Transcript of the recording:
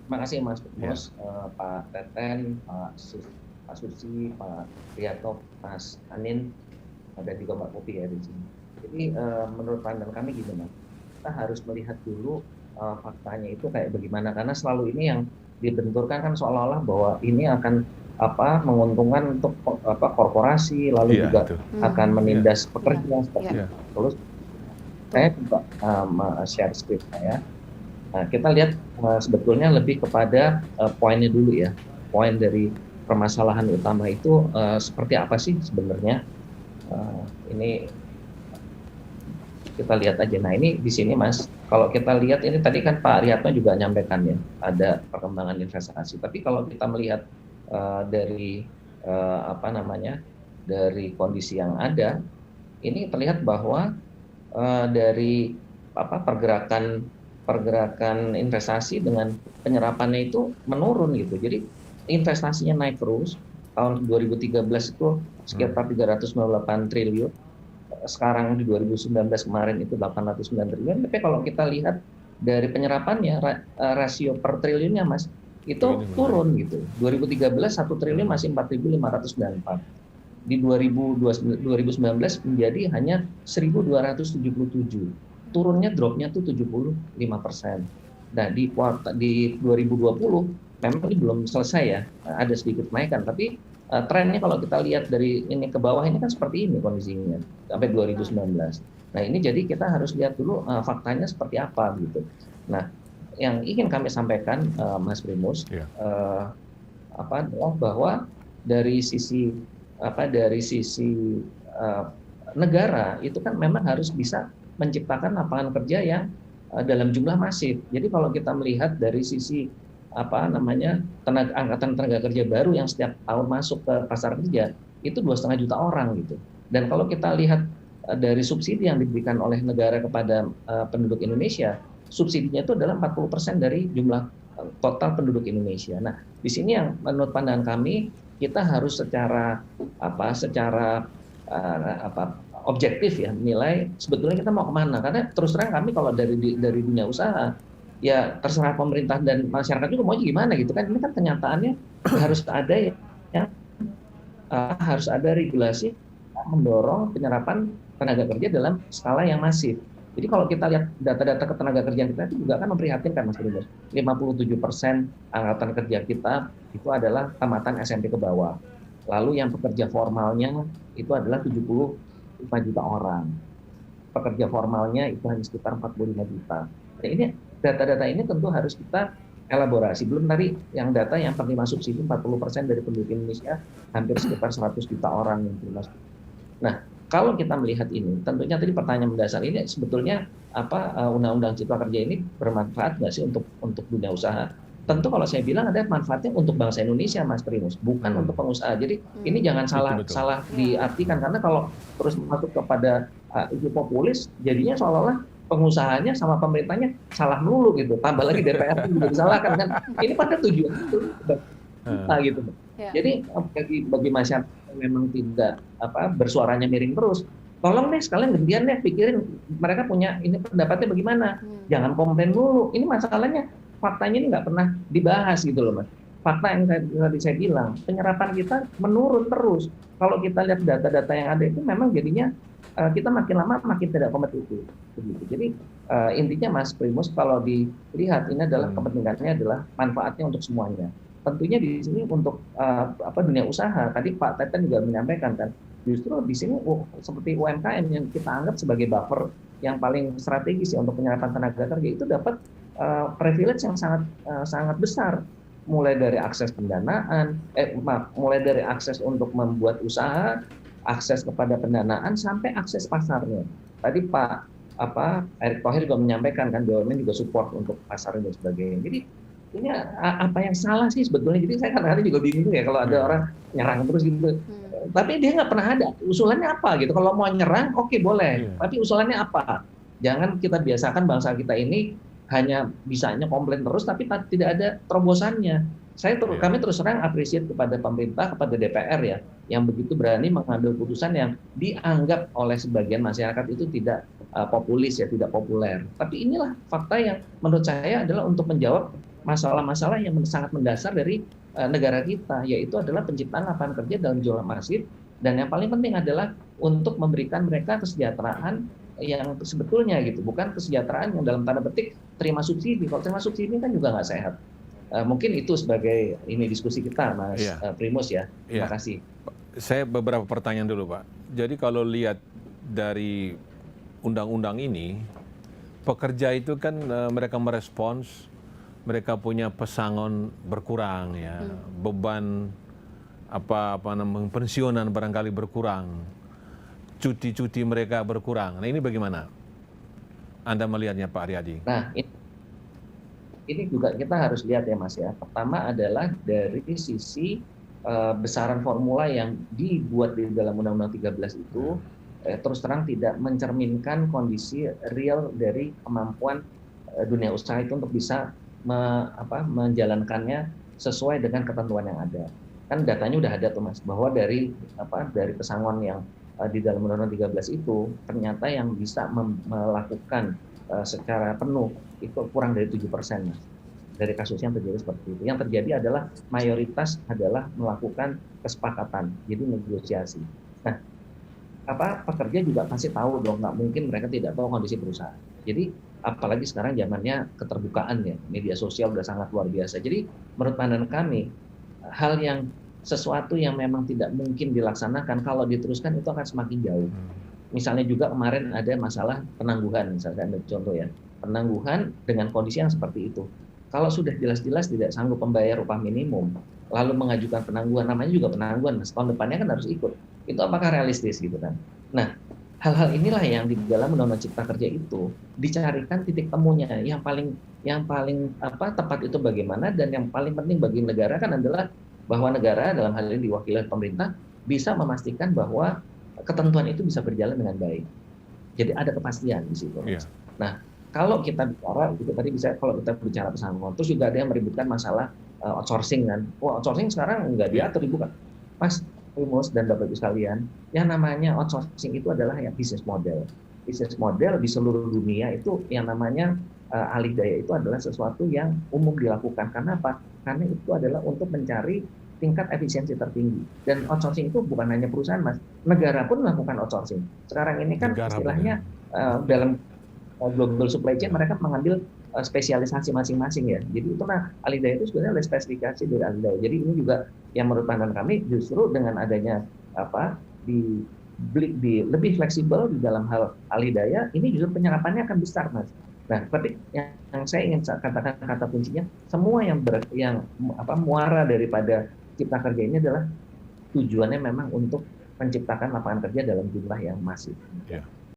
Terima kasih Mas Ya, Bungkus, Pak Teten, Pak Susi, Pak Priyato, Mas Anin, dan juga Mbak Popi ya di sini. Jadi menurut pandangan kami gini Mas, kita harus melihat dulu faktanya itu kayak bagaimana karena selalu ini yang dibenturkan kan seolah-olah bahwa ini akan menguntungkan untuk korporasi lalu iya juga itu. akan Iya, menindas Iya, pekerja iya, seperti iya. itu. Terus betul. saya juga share script saya. Nah, kita lihat sebetulnya lebih kepada poinnya dulu ya. Poin dari permasalahan utama itu seperti apa sih sebenarnya? Ini kita lihat aja. Nah, ini di sini Mas, kalau kita lihat ini tadi kan Pak Riyatno juga nyampaikan ya, ada perkembangan investasi. Tapi kalau kita melihat dari apa namanya, dari kondisi yang ada, ini terlihat bahwa dari pergerakan pergerakan investasi dengan penyerapannya itu menurun gitu. Jadi investasinya naik terus. Tahun 2013 itu Hmm. sekitar 398 triliun. Sekarang di 2019 kemarin itu 809 triliun. Tapi kalau kita lihat dari penyerapannya rasio per triliunnya Mas Turunnya itu membaik. turun gitu. 2013 1 triliun Hmm. masih 4.594, di 2019 menjadi hanya 1.277. Turunnya dropnya tuh 75%. Nah, di 2020 memang ini belum selesai ya, ada sedikit kenaikan, tapi trennya kalau kita lihat dari ini ke bawah ini kan seperti ini kondisinya sampai 2019. Nah, ini jadi kita harus lihat dulu faktanya seperti apa gitu. Nah, yang ingin kami sampaikan Mas Primus Ya. uh, adalah bahwa dari sisi dari sisi uh, negara itu kan memang harus bisa menciptakan lapangan kerja yang dalam jumlah masif. Jadi kalau kita melihat dari sisi angkatan tenaga kerja baru yang setiap tahun masuk ke pasar kerja itu 2,5 juta orang gitu. Dan kalau kita lihat dari subsidi yang diberikan oleh negara kepada penduduk Indonesia, subsidinya itu adalah 40% dari jumlah total penduduk Indonesia. Nah, di sini yang menurut pandangan kami kita harus secara objektif ya menilai sebetulnya kita mau kemana, karena terus terang kami kalau dari dunia usaha ya terserah pemerintah dan masyarakat juga mau gimana gitu kan, ini kan kenyataannya harus ada yang harus ada regulasi yang mendorong penyerapan tenaga kerja dalam skala yang masif. Jadi kalau kita lihat data-data ketenaga kerjaan kita itu juga kan memprihatinkan Mas Trubus. 57% angkatan kerja kita itu adalah tamatan SMP ke bawah. Lalu yang pekerja formalnya itu adalah 75 juta orang. Pekerja formalnya itu hanya sekitar 45 juta. Nah, ini data-data ini tentu harus kita elaborasi. Belum tadi yang data yang penerima subsidi 40% dari penduduk Indonesia, hampir sekitar 100 juta orang yang terima subsidi. Nah, kalau kita melihat ini, tentunya tadi pertanyaan mendasar ini sebetulnya undang-undang cipta kerja ini bermanfaat nggak sih untuk dunia usaha? Tentu kalau saya bilang ada manfaatnya untuk bangsa Indonesia, Mas Primus, bukan untuk pengusaha. Jadi ini jangan Itu salah betul. salah Iya, diartikan, karena kalau terus masuk kepada isu populis, jadinya seolah-olah pengusahanya sama pemerintahnya salah melulu gitu. Tambah lagi DPR juga disalahkan kan. Ini pada tujuannya itu kita Eh, gitu. iya. Jadi bagi masyarakat yang memang tidak bersuaranya miring terus, tolong deh sekalian gantian deh pikirin mereka punya ini pendapatnya bagaimana. Jangan komplain dulu. Ini masalahnya faktanya ini nggak pernah dibahas gitu loh Mas. Fakta yang tadi saya bilang, penyerapan kita menurun terus. Kalau kita lihat data-data yang ada itu memang jadinya kita makin lama makin tidak kompetitif. Begitu. Jadi intinya Mas Primus kalau dilihat ini adalah kepentingannya adalah manfaatnya untuk semuanya. Tentunya di sini untuk dunia usaha, tadi Pak Teten juga menyampaikan kan, justru di sini seperti UMKM yang kita anggap sebagai buffer yang paling strategis ya untuk penyerapan tenaga kerja itu dapat privilege yang sangat besar, mulai dari akses pendanaan, mulai dari akses untuk membuat usaha, akses kepada pendanaan sampai akses pasarnya. Tadi Pak Erick Thohir juga menyampaikan kan BUMN juga support untuk pasarnya dan sebagainya. Jadi ini apa yang salah sih sebetulnya? Jadi saya kadang-kadang juga bingung ya kalau ada iya. orang nyerang terus gitu. Tapi dia nggak pernah ada usulannya apa gitu. Kalau mau nyerang, oke boleh. Iya. Tapi usulannya apa? Jangan kita biasakan bangsa kita ini hanya bisanya komplain terus, tapi tidak ada terobosannya. Iya. Kami terus terang appreciate kepada pemerintah, kepada DPR ya, yang begitu berani mengambil putusan yang dianggap oleh sebagian masyarakat itu tidak populis ya, tidak populer. Tapi inilah fakta yang menurut saya adalah untuk menjawab masalah-masalah yang sangat mendasar dari negara kita, yaitu adalah penciptaan lapangan kerja dalam jumlah masif, dan yang paling penting adalah untuk memberikan mereka kesejahteraan yang sebetulnya gitu, bukan kesejahteraan yang dalam tanda petik terima subsidi. Kalau terima subsidi kan juga nggak sehat. Mungkin itu sebagai ini diskusi kita, Mas Primus ya. Terima kasih. Saya beberapa pertanyaan dulu, Pak. Jadi kalau lihat dari undang-undang ini, pekerja itu kan mereka merespons, mereka punya pesangon berkurang ya, beban apa namanya pensiunan barangkali berkurang, cuti-cuti mereka berkurang. Nah ini bagaimana Anda melihatnya, Pak Aryadi? Nah ini juga kita harus lihat ya, Mas ya. Pertama adalah dari sisi besaran formula yang dibuat di dalam Undang-Undang 13 itu terus terang tidak mencerminkan kondisi real dari kemampuan dunia usaha itu untuk bisa menjalankannya sesuai dengan ketentuan yang ada. Kan datanya udah ada tuh Mas, bahwa dari pesangon yang di dalam Undang-Undang 13 itu ternyata yang bisa melakukan secara penuh itu kurang dari 7%, Mas. Dari kasus yang terjadi seperti itu. Yang terjadi adalah mayoritas adalah melakukan kesepakatan, jadi negosiasi. Nah, pekerja juga pasti tahu dong, nggak mungkin mereka tidak tahu kondisi perusahaan. Jadi apalagi sekarang zamannya keterbukaan ya, media sosial udah sangat luar biasa. Jadi menurut pandangan kami, hal yang sesuatu yang memang tidak mungkin dilaksanakan kalau diteruskan itu akan semakin jauh. Misalnya juga kemarin ada masalah penangguhan, misalnya ada contoh ya, penangguhan dengan kondisi yang seperti itu. Kalau sudah jelas-jelas tidak sanggup membayar upah minimum, lalu mengajukan penangguhan, namanya juga penangguhan, Mas. Tahun depannya kan harus ikut. Itu apakah realistis gitu kan? Nah, hal-hal inilah yang di dalam Undang-Undang Cipta Kerja itu dicarikan titik temunya. Yang paling tepat itu bagaimana, dan yang paling penting bagi negara kan adalah bahwa negara dalam hal ini diwakili oleh pemerintah bisa memastikan bahwa ketentuan itu bisa berjalan dengan baik. Jadi ada kepastian di situ. Yeah. Nah, kalau kita bicara itu tadi kalau kita bicara pesangon, terus juga ada yang meributkan masalah outsourcing kan. Outsourcing sekarang nggak diatur, bukan, Mas Primus dan Bapak Ibu sekalian. Yang namanya outsourcing itu adalah ya bisnis model. Bisnis model di seluruh dunia itu yang namanya alih daya itu adalah sesuatu yang umum dilakukan. Karena apa? Karena itu adalah untuk mencari tingkat efisiensi tertinggi. Dan outsourcing itu bukan hanya perusahaan, Mas. Negara pun melakukan outsourcing. Sekarang ini kan istilahnya dalam global supply chain mereka mengambil spesialisasi masing-masing ya. Jadi itu alih daya itu sebenarnya ada spesifikasi dari alih daya. Jadi ini juga yang menurut pandangan kami justru dengan adanya lebih fleksibel di dalam hal alih daya, ini justru penyerapannya akan besar, Mas. Nah, tapi yang saya ingin katakan kata kuncinya, semua yang muara daripada Cipta Kerja ini adalah tujuannya memang untuk menciptakan lapangan kerja dalam jumlah yang masif. Yeah.